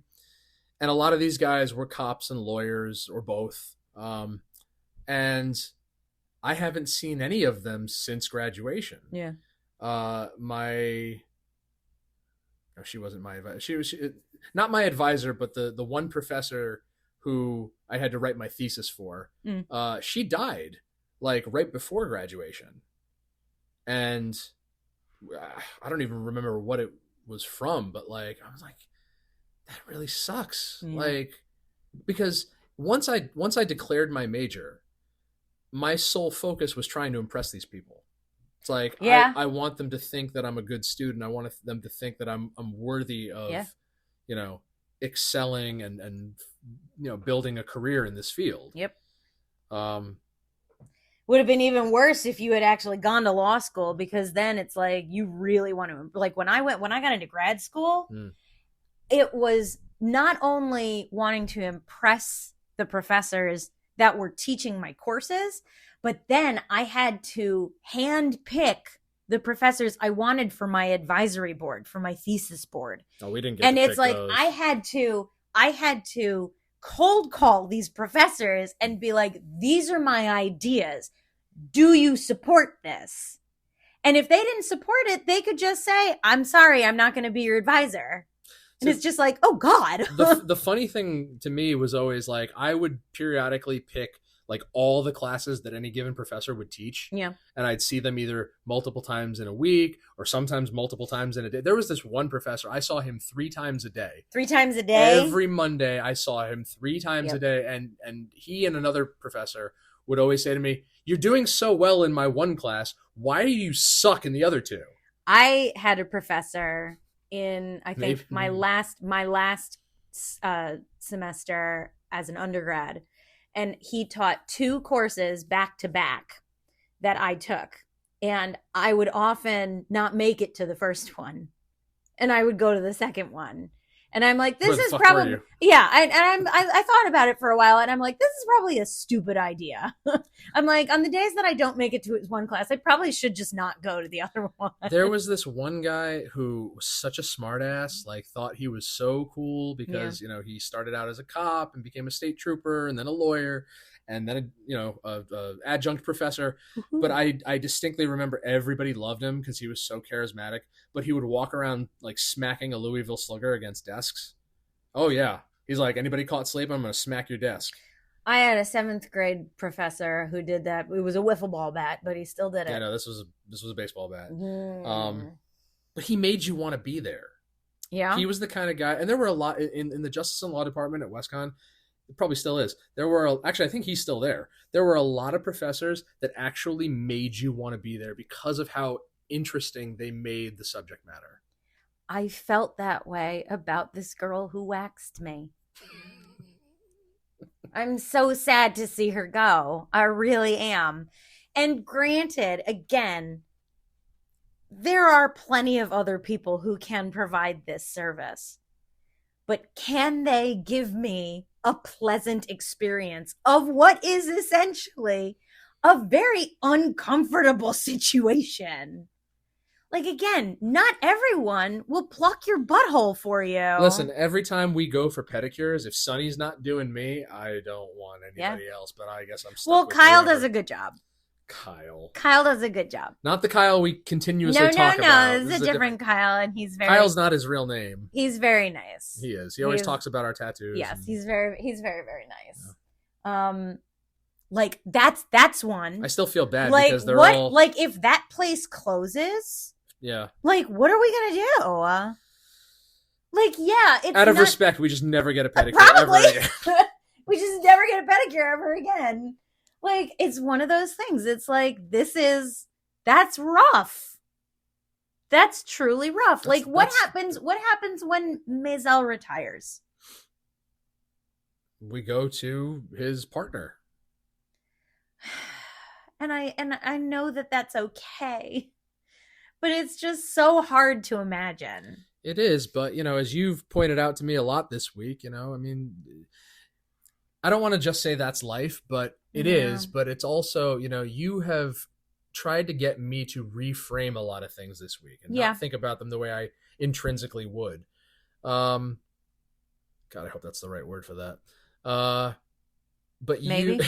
[SPEAKER 2] And a lot of these guys were cops and lawyers or both. And I haven't seen any of them since graduation.
[SPEAKER 1] Yeah.
[SPEAKER 2] My no, she wasn't my advisor. Not my advisor, but the one professor who I had to write my thesis for. She died like right before graduation, and I don't even remember what it was from, but like I was like, that really sucks.
[SPEAKER 1] Yeah.
[SPEAKER 2] Like, because once I declared my major, my sole focus was trying to impress these people. It's like,
[SPEAKER 1] Yeah.
[SPEAKER 2] I want them to think that I'm a good student. I want them to think that I'm worthy of, you know, excelling and you know, building a career in this field.
[SPEAKER 1] Yep. Would have been even worse if you had actually gone to law school, because then it's like you really want to, like when I got into grad school, it was not only wanting to impress the professors that were teaching my courses, but then I had to hand pick the professors I wanted for my advisory board, for my thesis board.
[SPEAKER 2] Oh, we didn't get
[SPEAKER 1] and
[SPEAKER 2] to
[SPEAKER 1] it's
[SPEAKER 2] pick
[SPEAKER 1] like
[SPEAKER 2] those.
[SPEAKER 1] I had to cold call these professors and be like, these are my ideas. Do you support this? And if they didn't support it, they could just say, I'm sorry, I'm not going to be your advisor. And it's just like, oh God.
[SPEAKER 2] The funny thing to me was always like, I would periodically pick like all the classes that any given professor would teach.
[SPEAKER 1] Yeah.
[SPEAKER 2] And I'd see them either multiple times in a week or sometimes multiple times in a day. There was this one professor, I saw him 3 times a day.
[SPEAKER 1] 3 times a day?
[SPEAKER 2] Every Monday I saw him 3 times a day. And he and another professor would always say to me, you're doing so well in my one class. Why do you suck in the other 2?
[SPEAKER 1] I had a professor in, I think, my last semester as an undergrad, and he taught 2 courses back to back that I took, and I would often not make it to the first one, and I would go to the second one, and I'm like, this is probably, I thought about it for a while, and I'm like, this is probably a stupid idea. I'm like, on the days that I don't make it to one class, I probably should just not go to the other one.
[SPEAKER 2] There was this one guy who was such a smartass, like thought he was so cool because, you know, he started out as a cop and became a state trooper and then a lawyer and then, a adjunct professor. But I distinctly remember everybody loved him because he was so charismatic, but he would walk around like smacking a Louisville Slugger against desks. Oh yeah. He's like, anybody caught sleeping, I'm going to smack your desk.
[SPEAKER 1] I had a 7th grade professor who did that. It was a wiffle ball bat, but he still did it.
[SPEAKER 2] Yeah, no, this was a baseball bat. But he made you want to be there.
[SPEAKER 1] Yeah.
[SPEAKER 2] He was the kind of guy, and there were a lot in the Justice and Law Department at WestConn. It probably still is. Actually, I think he's still there. There were a lot of professors that actually made you want to be there because of how interesting they made the subject matter.
[SPEAKER 1] I felt that way about this girl who waxed me. I'm so sad to see her go. I really am. And granted, again, there are plenty of other people who can provide this service. But can they give me a pleasant experience of what is essentially a very uncomfortable situation? Like, again, not everyone will pluck your butthole for you.
[SPEAKER 2] Listen, every time we go for pedicures, if Sonny's not doing me, I don't want anybody else, but I guess I'm stuck.
[SPEAKER 1] Well, Kyle does a good job. Kyle does a good job.
[SPEAKER 2] Not the Kyle we continuously talk about.
[SPEAKER 1] No, this is a different Kyle, and he's very...
[SPEAKER 2] Kyle's not his real name.
[SPEAKER 1] He's very nice.
[SPEAKER 2] He is. He always talks about our tattoos.
[SPEAKER 1] Yes, he's very, very nice. Yeah. Like, that's one.
[SPEAKER 2] I still feel bad
[SPEAKER 1] like,
[SPEAKER 2] because they're all...
[SPEAKER 1] Like, if that place closes...
[SPEAKER 2] Yeah.
[SPEAKER 1] Like, what are we going to do? Like, yeah, it's
[SPEAKER 2] out of respect, we just never get a pedicure
[SPEAKER 1] probably.
[SPEAKER 2] ever again.
[SPEAKER 1] We just never get a pedicure ever again. Like, it's one of those things. It's like, that's rough. That's truly rough. What happens when Maisel retires?
[SPEAKER 2] We go to his partner.
[SPEAKER 1] And I know that that's okay. But it's just so hard to imagine.
[SPEAKER 2] It is, but, as you've pointed out to me a lot this week, I mean, I don't want to just say that's life, but it is. But it's also, you have tried to get me to reframe a lot of things this week and not think about them the way I intrinsically would. God, I hope that's the right word for that. But
[SPEAKER 1] Maybe.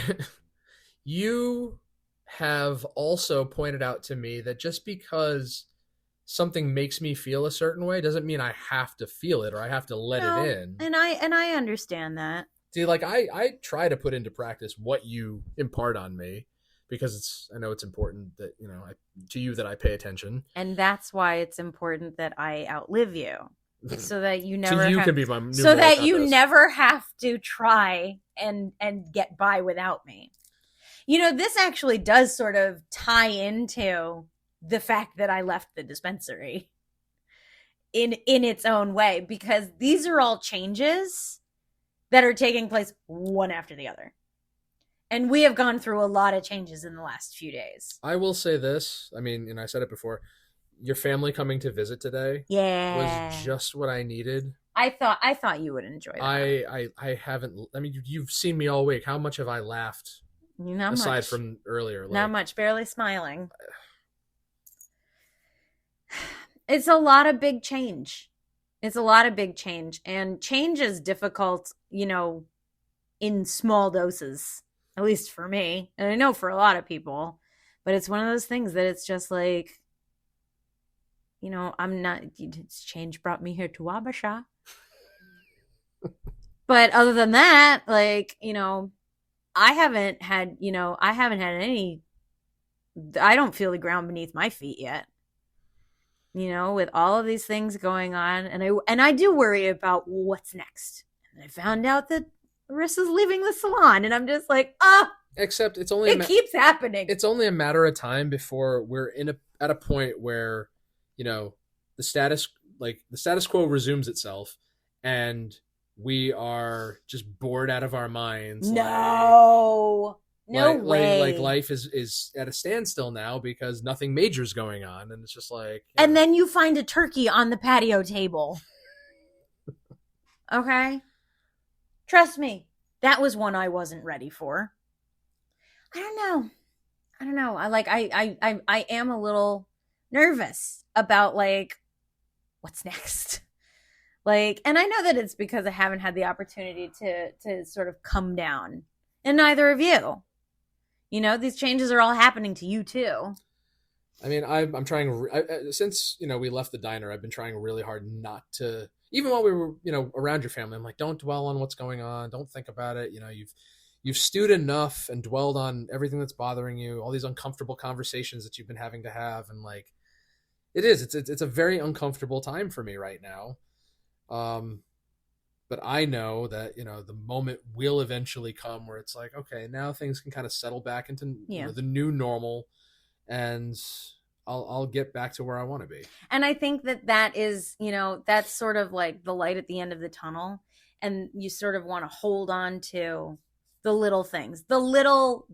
[SPEAKER 2] you have also pointed out to me that just because something makes me feel a certain way doesn't mean I have to feel it or I have to let
[SPEAKER 1] No,
[SPEAKER 2] it in.
[SPEAKER 1] and I understand that.
[SPEAKER 2] See, like I try to put into practice what you impart on me because I know it's important that, to you that I pay attention.
[SPEAKER 1] And that's why it's important that I outlive you. So that you never
[SPEAKER 2] So you
[SPEAKER 1] have,
[SPEAKER 2] can be my new
[SPEAKER 1] so that you
[SPEAKER 2] compass.
[SPEAKER 1] never have to try and get by without me. This actually does sort of tie into the fact that I left the dispensary in its own way, because these are all changes that are taking place one after the other. And we have gone through a lot of changes in the last few days.
[SPEAKER 2] I will say this. I mean, and I said it before, your family coming to visit today was just what I needed.
[SPEAKER 1] I thought you would enjoy that.
[SPEAKER 2] I haven't. I mean, you've seen me all week. How much have I laughed?
[SPEAKER 1] Not
[SPEAKER 2] aside
[SPEAKER 1] much.
[SPEAKER 2] From earlier. Like,
[SPEAKER 1] not much. Barely smiling. It's a lot of big change. It's a lot of big change. And change is difficult, in small doses. At least for me. And I know for a lot of people. But it's one of those things that it's just like, I'm not, change brought me here to Wabasha. But other than that, like, I haven't had any, I don't feel the ground beneath my feet yet. With all of these things going on. And I do worry about what's next. And I found out that Arissa's leaving the salon. And I'm just like,
[SPEAKER 2] except it
[SPEAKER 1] keeps happening.
[SPEAKER 2] It's only a matter of time before we're at a point where, the status quo resumes itself and we are just bored out of our minds.
[SPEAKER 1] No way.
[SPEAKER 2] Like life is at a standstill now because nothing major is going on, and it's just like.
[SPEAKER 1] And then you find a turkey on the patio table. Okay, trust me, that was one I wasn't ready for. I don't know. I am a little nervous about like what's next. Like, and I know that it's because I haven't had the opportunity to sort of come down, and neither of you. These changes are all happening to you too.
[SPEAKER 2] I mean, I'm trying since we left the diner. I've been trying really hard not to, even while we were around your family. I'm like, don't dwell on what's going on. Don't think about it. You've stewed enough and dwelled on everything that's bothering you. All these uncomfortable conversations that you've been having to have, and like, it's a very uncomfortable time for me right now. But I know that, the moment will eventually come where it's like, okay, now things can kind of settle back into the new normal, and I'll get back to where I want to be.
[SPEAKER 1] And I think that is, that's sort of like the light at the end of the tunnel. And you sort of want to hold on to the little things, the little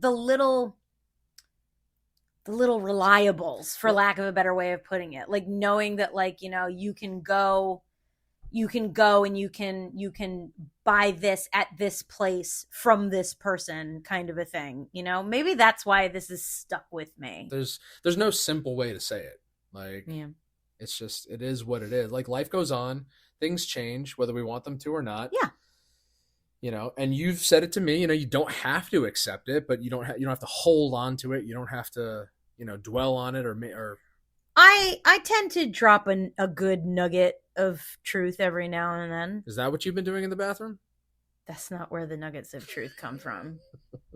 [SPEAKER 1] reliables, for lack of a better way of putting it. Like knowing that, like, you can go and you can buy this at this place from this person, kind of a thing. Maybe that's why this is stuck with me.
[SPEAKER 2] There's no simple way to say it. Like, it's just, it is what it is. Like, life goes on, things change, whether we want them to or not.
[SPEAKER 1] Yeah.
[SPEAKER 2] And you've said it to me, you don't have to accept it, but you don't have to hold on to it. You don't have to, dwell on it or
[SPEAKER 1] I tend to drop a good nugget of truth every now and then.
[SPEAKER 2] Is that what you've been doing in the bathroom?
[SPEAKER 1] That's not where the nuggets of truth come from.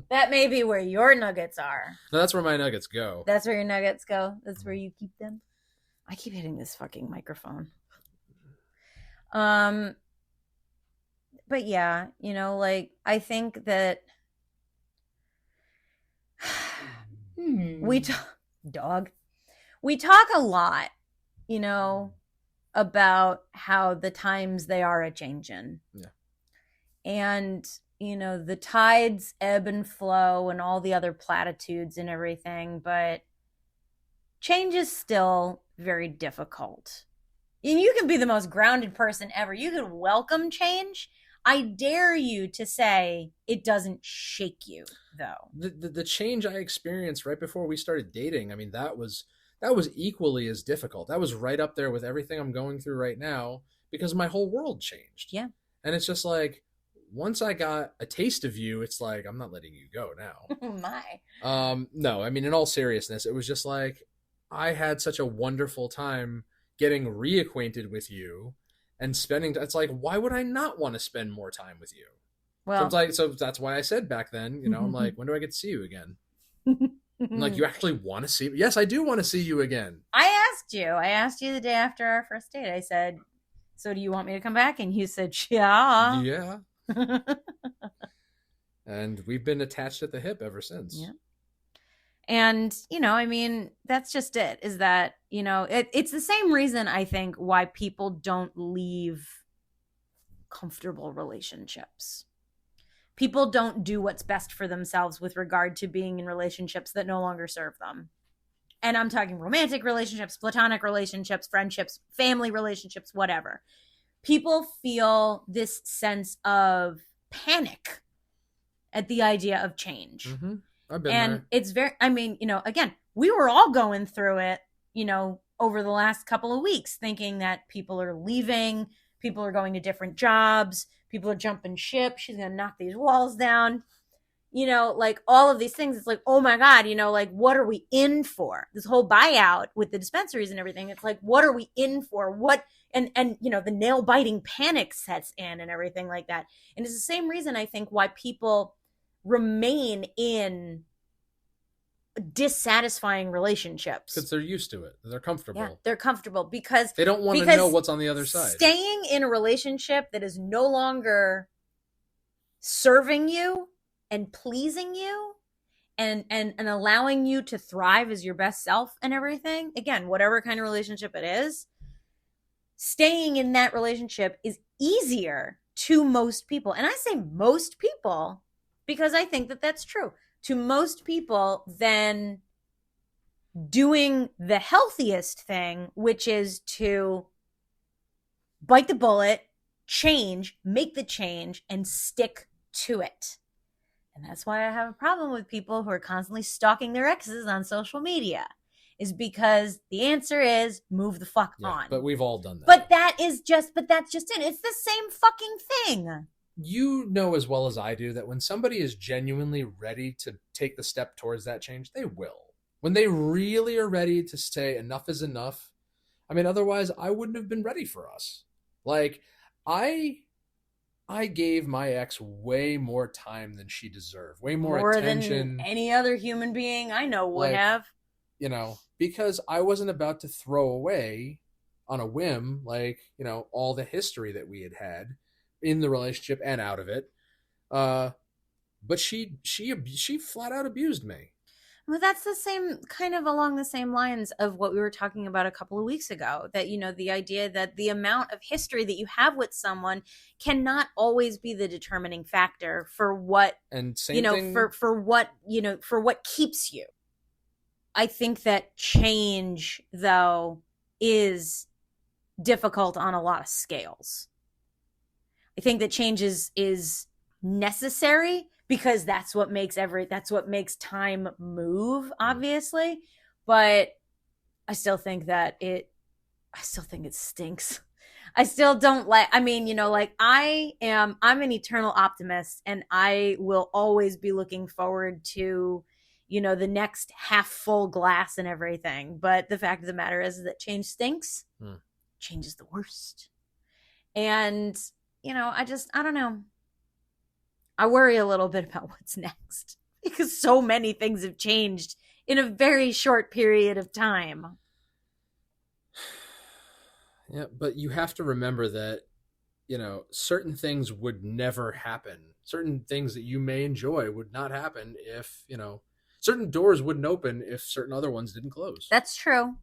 [SPEAKER 1] That may be where your nuggets are.
[SPEAKER 2] No, that's where my nuggets go.
[SPEAKER 1] That's where your nuggets go? That's where you keep them? I keep hitting this fucking microphone. But yeah, like, I think that we talk a lot, about how the times they are a changin'.
[SPEAKER 2] Yeah.
[SPEAKER 1] And, the tides ebb and flow and all the other platitudes and everything, but change is still very difficult. And you can be the most grounded person ever. You can welcome change. I dare you to say it doesn't shake you, though.
[SPEAKER 2] The change I experienced right before we started dating, I mean, that was equally as difficult. That was right up there with everything I'm going through right now because my whole world changed.
[SPEAKER 1] Yeah.
[SPEAKER 2] And it's just like, once I got a taste of you, it's like, I'm not letting you go now.
[SPEAKER 1] My.
[SPEAKER 2] No, I mean, in all seriousness, it was just like, I had such a wonderful time getting reacquainted with you and spending, it's like, why would I not want to spend more time with you?
[SPEAKER 1] Well,
[SPEAKER 2] So that's why I said back then, you know, I'm like, when do I get to see you again? I'm like, you actually want to see me? Yes, I do want to see you again.
[SPEAKER 1] I asked you the day after our first date. I said, so do you want me to come back? And you said, yeah.
[SPEAKER 2] Yeah. And we've been attached at the hip ever since.
[SPEAKER 1] Yeah. And, you know, I mean, that's just it, is that, you know, it's the same reason I think why people don't leave comfortable relationships. People don't do what's best for themselves with regard to being in relationships that no longer serve them. And I'm talking romantic relationships, platonic relationships, friendships, family relationships, whatever. People feel this sense of panic at the idea of change.
[SPEAKER 2] Mm-hmm. I've been
[SPEAKER 1] and
[SPEAKER 2] there.
[SPEAKER 1] It's very, I mean, you know, again, we were all going through it, you know, over the last couple of weeks, thinking that people are leaving, people are going to different jobs, people are jumping ship, she's going to knock these walls down, you know, like all of these things. It's like, oh my God, you know, like, what are we in for? This whole buyout with the dispensaries and everything. It's like, what are we in for? What, and you know, the nail biting panic sets in and everything like that. And it's the same reason I think why people remain in dissatisfying relationships,
[SPEAKER 2] because they're used to it, they're comfortable.
[SPEAKER 1] Yeah, they're comfortable because
[SPEAKER 2] they don't want to know what's on the other side.
[SPEAKER 1] Staying in a relationship that is no longer serving you and pleasing you and allowing you to thrive as your best self and everything, again, whatever kind of relationship it is, staying in that relationship is easier to most people. And I say most people because I think that that's true. To most people than doing the healthiest thing, which is to bite the bullet, change, make the change, and stick to it. And that's why I have a problem with people who are constantly stalking their exes on social media, is because the answer is move the fuck on.
[SPEAKER 2] But we've all done that.
[SPEAKER 1] But that's just it. It's the same fucking thing.
[SPEAKER 2] You know as well as I do that when somebody is genuinely ready to take the step towards that change, they will. When they really are ready to say enough is enough, I mean, otherwise I wouldn't have been ready for us. Like, I gave my ex way more time than she deserved, way more attention
[SPEAKER 1] than any other human being I know would have.
[SPEAKER 2] You know, because I wasn't about to throw away on a whim, like, you know, all the history that we had in the relationship and out of it. But she flat out abused me.
[SPEAKER 1] Well, that's the same kind of along the same lines of what we were talking about a couple of weeks ago, that, you know, the idea that the amount of history that you have with someone cannot always be the determining factor for what,
[SPEAKER 2] and same
[SPEAKER 1] you know,
[SPEAKER 2] thing,
[SPEAKER 1] for what, you know, for what keeps you. I think that change, though, is difficult on a lot of scales. I think that change is necessary because that's what makes time move, obviously. But I still think that it stinks. I still don't like, I mean, you know, like I'm an eternal optimist, and I will always be looking forward to, you know, the next half full glass and everything. But the fact of the matter is that change stinks. Change is the worst. And, you know, I don't know. I worry a little bit about what's next because so many things have changed in a very short period of time.
[SPEAKER 2] Yeah, but you have to remember that, you know, certain things would never happen. Certain things that you may enjoy would not happen if, you know, certain doors wouldn't open if certain other ones didn't close.
[SPEAKER 1] That's true.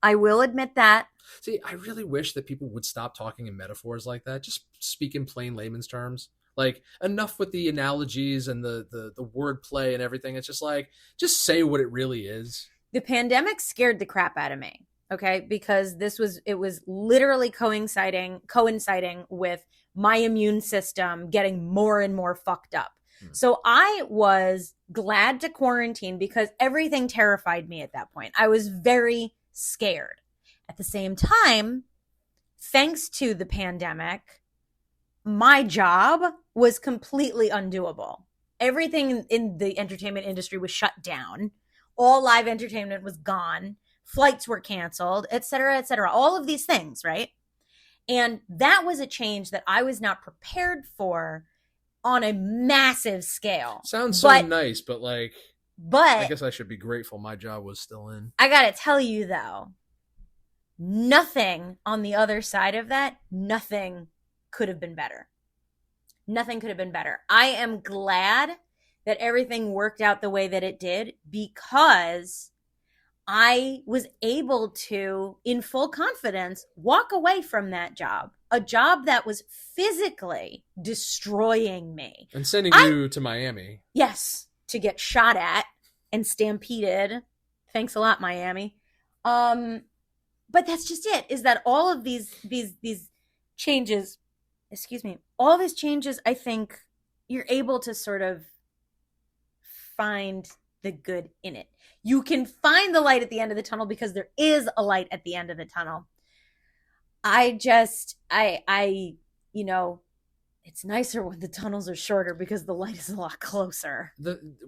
[SPEAKER 1] I will admit that.
[SPEAKER 2] See, I really wish that people would stop talking in metaphors like that. Just speak in plain layman's terms. Like, enough with the analogies and the wordplay and everything. It's just like, just say what it really is.
[SPEAKER 1] The pandemic scared the crap out of me. Okay, because it was literally coinciding with my immune system getting more and more fucked up. So I was glad to quarantine because everything terrified me at that point. I was very scared. At the same time, thanks to the pandemic, my job was completely undoable. Everything in the entertainment industry was shut down. All live entertainment was gone. Flights were canceled, et cetera, et cetera. All of these things, right? And that was a change that I was not prepared for on a massive scale.
[SPEAKER 2] Sounds so nice, but like, I guess I should be grateful my job was still in.
[SPEAKER 1] I gotta tell you though, nothing on the other side of that, nothing could have been better. Nothing could have been better. I am glad that everything worked out the way that it did because I was able to, in full confidence, walk away from that job. A job that was physically destroying me.
[SPEAKER 2] And sending you to Miami.
[SPEAKER 1] Yes, to get shot at and stampeded. Thanks a lot, Miami. But that's just it, is that all of these changes, all these changes, I think you're able to sort of find the good in it. You can find the light at the end of the tunnel because there is a light at the end of the tunnel. You know, it's nicer when the tunnels are shorter because the light is a lot closer.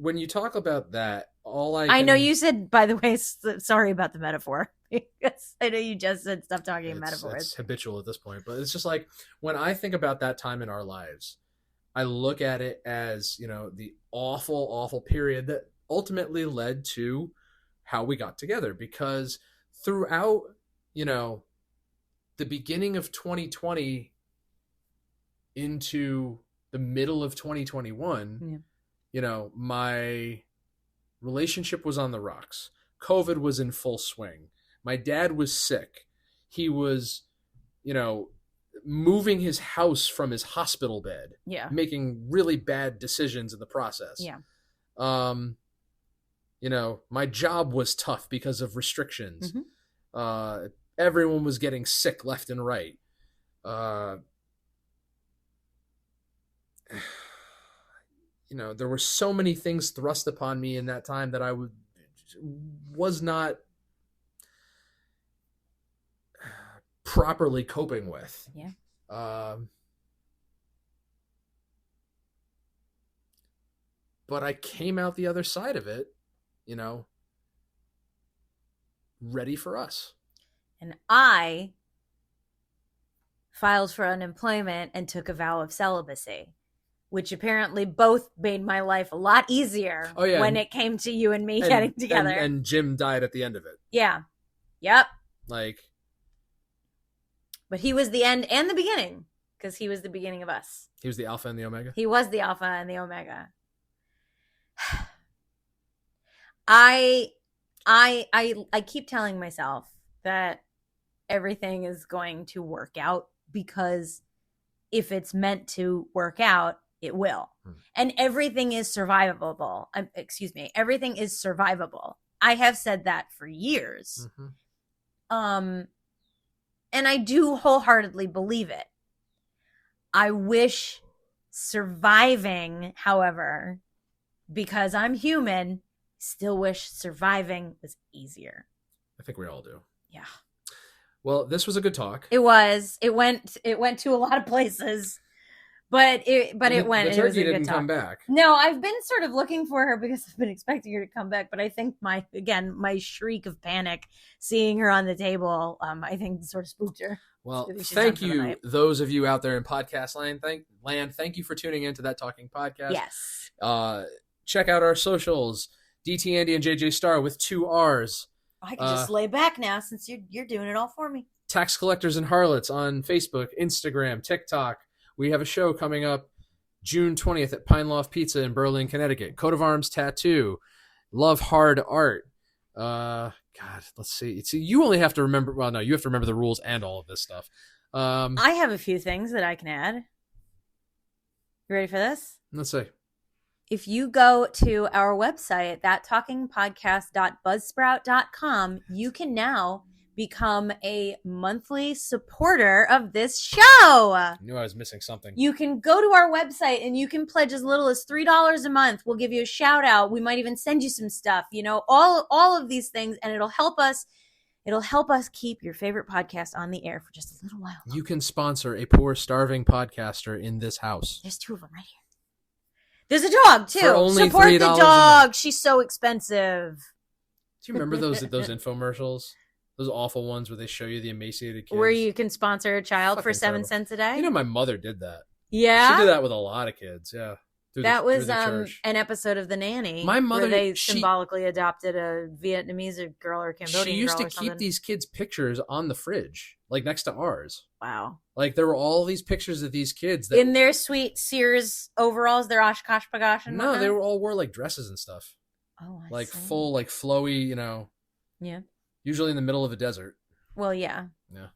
[SPEAKER 2] When you talk about that,
[SPEAKER 1] I know you said, by the way, sorry about the metaphor. I know you just said stop talking in metaphors.
[SPEAKER 2] It's habitual at this point, but it's just like when I think about that time in our lives, I look at it as, you know, the awful, awful period that ultimately led to how we got together. Because throughout, you know, the beginning of 2020 into the middle of 2021, you know, my relationship was on the rocks. COVID was in full swing. My dad was sick. He was, you know, moving his house from his hospital bed.
[SPEAKER 1] Yeah.
[SPEAKER 2] Making really bad decisions in the process.
[SPEAKER 1] Yeah.
[SPEAKER 2] You know, my job was tough because of restrictions. Everyone was getting sick left and right. You know, there were so many things thrust upon me in that time that I was not properly coping with.
[SPEAKER 1] Yeah.
[SPEAKER 2] But I came out the other side of it, you know, ready for us.
[SPEAKER 1] And I filed for unemployment and took a vow of celibacy, which apparently both made my life a lot easier when it came to you and me getting together.
[SPEAKER 2] And Jim died at the end of it.
[SPEAKER 1] Yeah. Yep.
[SPEAKER 2] Like.
[SPEAKER 1] But he was the end and the beginning, because he was the beginning of us.
[SPEAKER 2] He was the alpha and the omega?
[SPEAKER 1] He was the alpha and the omega. I keep telling myself that everything is going to work out, because if it's meant to work out, it will. And everything is survivable. Everything is survivable. I have said that for years. And I do wholeheartedly believe it. I wish surviving, however, because I'm human, still wish surviving was easier.
[SPEAKER 2] I think we all do.
[SPEAKER 1] Yeah.
[SPEAKER 2] Well, this was a good talk.
[SPEAKER 1] It was. It went to a lot of places, but it went. It was a good
[SPEAKER 2] didn't
[SPEAKER 1] talk.
[SPEAKER 2] Come back.
[SPEAKER 1] No, I've been sort of looking for her because I've been expecting her to come back, but I think my shriek of panic seeing her on the table, I think sort of spooked her.
[SPEAKER 2] Well, thank you, those of you out there in podcast land. Thank you for tuning into That Talking Podcast.
[SPEAKER 1] Yes.
[SPEAKER 2] Check out our socials. DT Andy and JJ Star with 2 R's.
[SPEAKER 1] I can just lay back now since you're doing it all for me.
[SPEAKER 2] Tax Collectors and Harlots on Facebook, Instagram, TikTok. We have a show coming up June 20th at Pine Loft Pizza in Berlin, Connecticut. Coat of Arms Tattoo. Love Hard Art. God, let's see. You only have to remember. Well, no, you have to remember the rules and all of this stuff.
[SPEAKER 1] I have a few things that I can add. You ready for this?
[SPEAKER 2] Let's see.
[SPEAKER 1] If you go to our website, thattalkingpodcast.buzzsprout.com, you can now become a monthly supporter of this show.
[SPEAKER 2] I knew I was missing something.
[SPEAKER 1] You can go to our website and you can pledge as little as $3 a month. We'll give you a shout out. We might even send you some stuff, you know, all of these things, and it'll help us It'll help us keep your favorite podcast on the air for just a little while.
[SPEAKER 2] You can sponsor a poor, starving podcaster in this house.
[SPEAKER 1] There's 2 of them right here. There's a dog, too.
[SPEAKER 2] For only
[SPEAKER 1] Support the
[SPEAKER 2] $3 a
[SPEAKER 1] dog.
[SPEAKER 2] month.
[SPEAKER 1] She's so expensive.
[SPEAKER 2] Do you remember those infomercials? Those awful ones where they show you the emaciated kids?
[SPEAKER 1] Where you can sponsor a child for
[SPEAKER 2] Fucking
[SPEAKER 1] 7
[SPEAKER 2] terrible.
[SPEAKER 1] cents a day?
[SPEAKER 2] You know, my mother did that.
[SPEAKER 1] Yeah?
[SPEAKER 2] She did that with a lot of kids, yeah.
[SPEAKER 1] That was
[SPEAKER 2] through the church.
[SPEAKER 1] an episode of The Nanny.
[SPEAKER 2] My mother,
[SPEAKER 1] where they
[SPEAKER 2] she-
[SPEAKER 1] symbolically adopted a Vietnamese girl or Cambodian
[SPEAKER 2] She used
[SPEAKER 1] girl
[SPEAKER 2] to
[SPEAKER 1] or something.
[SPEAKER 2] keep these kids' pictures on the fridge, like next to ours.
[SPEAKER 1] Wow.
[SPEAKER 2] Like there were all these pictures of these kids that
[SPEAKER 1] In their sweet Sears overalls, their Oshkosh Bagosh and
[SPEAKER 2] no,
[SPEAKER 1] whatnot?
[SPEAKER 2] they were all wore like dresses and stuff,
[SPEAKER 1] Oh, I
[SPEAKER 2] like
[SPEAKER 1] see.
[SPEAKER 2] full, like flowy, you know.
[SPEAKER 1] Yeah.
[SPEAKER 2] Usually in the middle of a desert.
[SPEAKER 1] Well, yeah.
[SPEAKER 2] Yeah.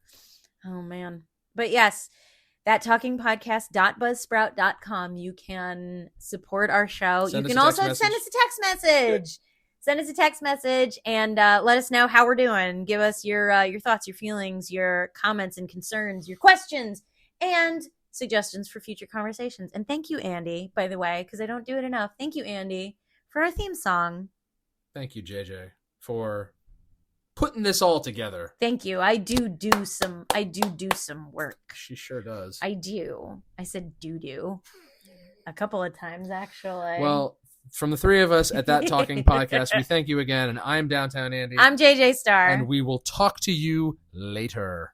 [SPEAKER 1] Oh, man. But yes, that talkingpodcast.buzzsprout.com. You can support our show.
[SPEAKER 2] Send
[SPEAKER 1] You
[SPEAKER 2] us
[SPEAKER 1] can
[SPEAKER 2] a text
[SPEAKER 1] also
[SPEAKER 2] message.
[SPEAKER 1] send us a text message. Send us a text message and let us know how we're doing. Give us your thoughts, your feelings, your comments and concerns, your questions, and suggestions for future conversations. And thank you, Andy, by the way, because I don't do it enough. Thank you, Andy, for our theme song.
[SPEAKER 2] Thank you, JJ, for putting this all together.
[SPEAKER 1] Thank you. I do some work.
[SPEAKER 2] She sure does.
[SPEAKER 1] I do. I said do a couple of times actually.
[SPEAKER 2] Well, from the 3 of us at That Talking Podcast, we thank you again. And I'm Downtown Andy.
[SPEAKER 1] I'm JJ Star.
[SPEAKER 2] And we will talk to you later.